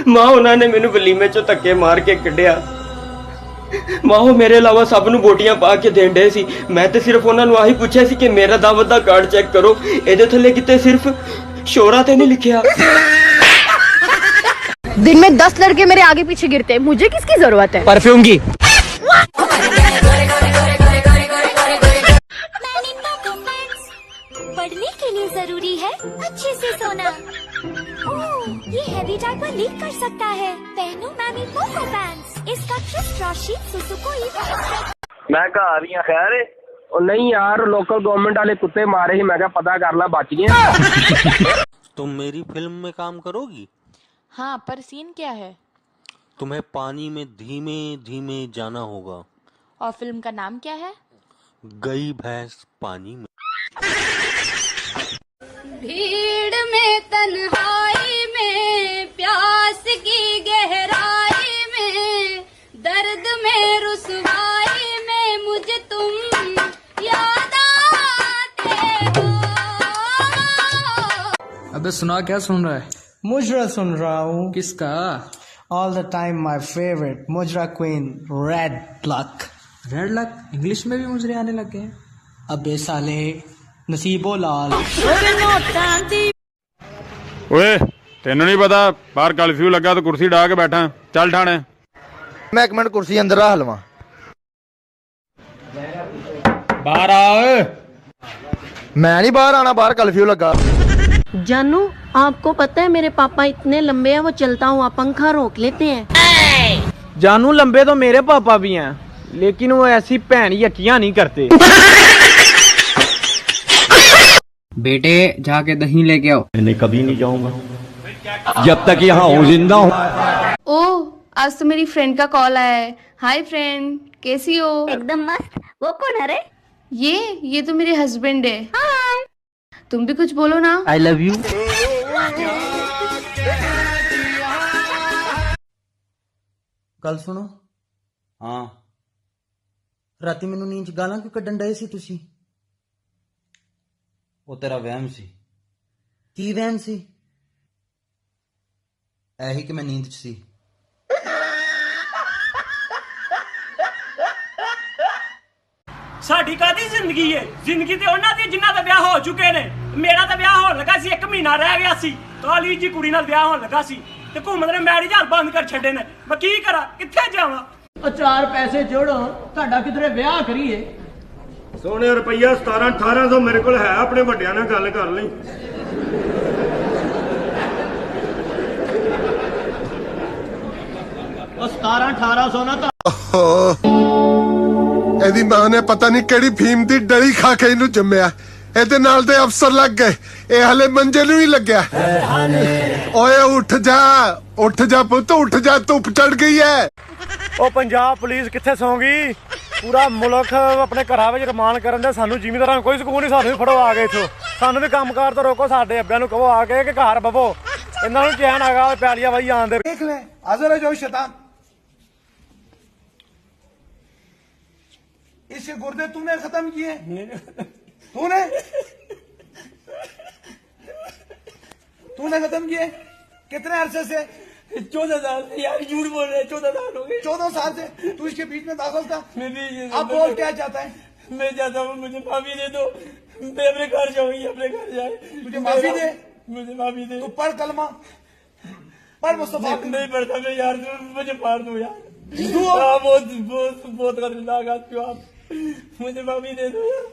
मां उन्होंने मैनू वलीमे चो धक्के मार के कढ़िया। मां वो मेरे अलावा सब नू वोटियां पा के देण डे सी। मैं तो सिर्फ उन्होंने आही पूछा सी कि मेरा दावत दा कार्ड चेक करो, इहदे थल्ले किते सिर्फ शोरा ते नहीं लिखिया। दिन में 10 लड़के मेरे आगे पीछे गिरते हैं, मुझे किसकी जरूरत है परफ्यूम की। पढ़ने के लिए जरूरी है अच्छे से सोना। ओह, ये हैवी डायपर लीक कर सकता है। पहनो मैमी पोको पैंट्स। इसका क्रिस्प रॉशी सुसुकोई। मैं घर ही खैर है। नहीं यार, लोकल गवर्नमेंट वाले कुत्ते मारे ही, मैं क्या पता कर ला बच गए। तुम मेरी फिल्म में काम करोगी? हाँ, पर सीन क्या है? तुम्हें पानी में धीमे धीमे जाना होगा। और फिल्म का नाम क्या है? गई भैंस पानी में। भीड़ में तन्हाई में, प्यास की गहराई में, दर्द में रुसवाई में मुझे तुम याद आते हो। अबे सुना, क्या सुन रहा है? मुजरा सुन रहा हूँ। किसका? All the time my favourite mujra queen red luck. Red luck? English में भी मुजरे आने लग गए। अबे साले नसीबो लाल। ओए तेनू नहीं पता बाहर कर्फ्यू लगा तो कुर्सी ढा के बैठा, चल ठाणे। मैं एक मिनट कुर्सी अंदर रख लवा। बाहर आ। मैं नहीं बाहर आना, बाहर कर्फ्यू लगा। जानू, आपको पता है मेरे पापा इतने लंबे हैं, वो चलता हुआ पंखा रोक लेते हैं। जानू लंबे तो मेरे पापा भी हैं, लेकिन वो ऐसी भैन यकियां नहीं करते। बेटे जाके दही लेके आओ। मैं कभी नहीं जाऊंगा जब तक यहाँ हूँ, जिंदा हूँ। ओह, आज तो मेरी फ्रेंड का कॉल आया है। हाय फ्रेंड, कैसी हो? एकदम मस्त। वो कौन है रे? ये तो मेरे हस्बैंड है। हाय, तुम भी कुछ बोलो ना। I love you. गल सुनो। हाँ, राती मैनू नींद च गालां क्यों कड्डन डए सी तुसी? वो तेरा वहम सी। की वहम सी? ऐही कि मैं नींद च सी। साडी कादी जिंदगी है? जिंदगी ते उन्हां दी जिन्हां दा ब्याह हो चुके ने। मेरा तो ब्याह होण लगा सी, 1 महीना रह गया सी। काली जी कुड़ी नाल ब्याह होण लगा सी ते घूमदे ने मैरिज हाल बंद कर छड्डे ने। मैं की करा, कित्थे जावां? 4 पैसे जोड़ो, ਤੁਹਾਡਾ किधरे ब्याह करिए। सोने रुपया 17-1800 मेरे को है, अपने ਵੱਡਿਆਂ ਨਾਲ ਗੱਲ ਕਰ ਲਈ। 17-1800 ना ਇਹਦੀ ਮਾਂ ਨੇ ਪਤਾ ਨਹੀਂ ਕਿਹੜੀ ਫੀਮ ਦੀ ਡਲੀ ਖਾ ਕੇ ਇਹਨੂੰ ਜੰਮਿਆ। ਇਹਦੇ ਨਾਲ ਦੇ ਅਫਸਰ ਲੱਗ ਗਏ, ਇਹ ਹਲੇ ਮੰਜੇ ਨੂੰ ਹੀ ਲੱਗਿਆ। ਓਏ ਉੱਠ ਜਾ ਪੁੱਤ, ਉੱਠ ਜਾ, ਧੁੱਪ ਚੜ ਗਈ ਹੈ। ਉਹ ਪੰਜਾਬ ਪੁਲਿਸ ਕਿੱਥੇ ਸੌਂਗੀ? ਪੂਰਾ ਮੁਲਕ ਆਪਣੇ ਘਰਾਂ ਵਿੱਚ ਰਮਾਨ ਕਰਨ ਦੇ, ਸਾਨੂੰ ਜ਼ਿਮੀਂਦਾਰਾਂ ਨੂੰ ਕੋਈ ਸਕੂਨ ਨਹੀਂ। ਸਾਨੂੰ ਵੀ ਫੜੋ ਆ ਗਏ ਇੱਥੋਂ, ਸਾਨੂੰ ਵੀ ਕੰਮਕਾਰ ਤੋਂ ਰੋਕੋ। ਸਾਡੇ ਅੱਬਿਆਂ ਨੂੰ ਕਹੋ ਆ ਕੇ ਕਿ ਘਰ ਬਵੋ, ਇਹਨਾਂ ਨੂੰ ਚੈਨ ਆਗਾ ਪਿਆਲੀਆਂ ਵਾਈ ਆਂਦੇ। ਦੇਖ ਲੈ ਅਜ਼ਰ ਜੋ शैतान, इसके गुर्दे तूने खत्म किए। तूने खत्म किए? कितने अरसे से? 14 साल से यार, झूठ बोल रहे हैं। 14 साल हो गए। 14 साल से तू इसके बीच में दाखिल था। मैं भी अब बोल क्या चाहता है? मैं चाहता हूँ मुझे माफी दे दो। मैं अपने घर जाऊंगी, अपने घर जाए। तुझे माफी दे? मुझे माफी दे। तू पढ़ कलमा, पढ़ मुस्तफा। नहीं पढ़ता मैं यार, मुझे मार दो यार। तू बहुत बहुत बहुत खतरनाक आदमी हो आप। मुझे माफी दे दो यार।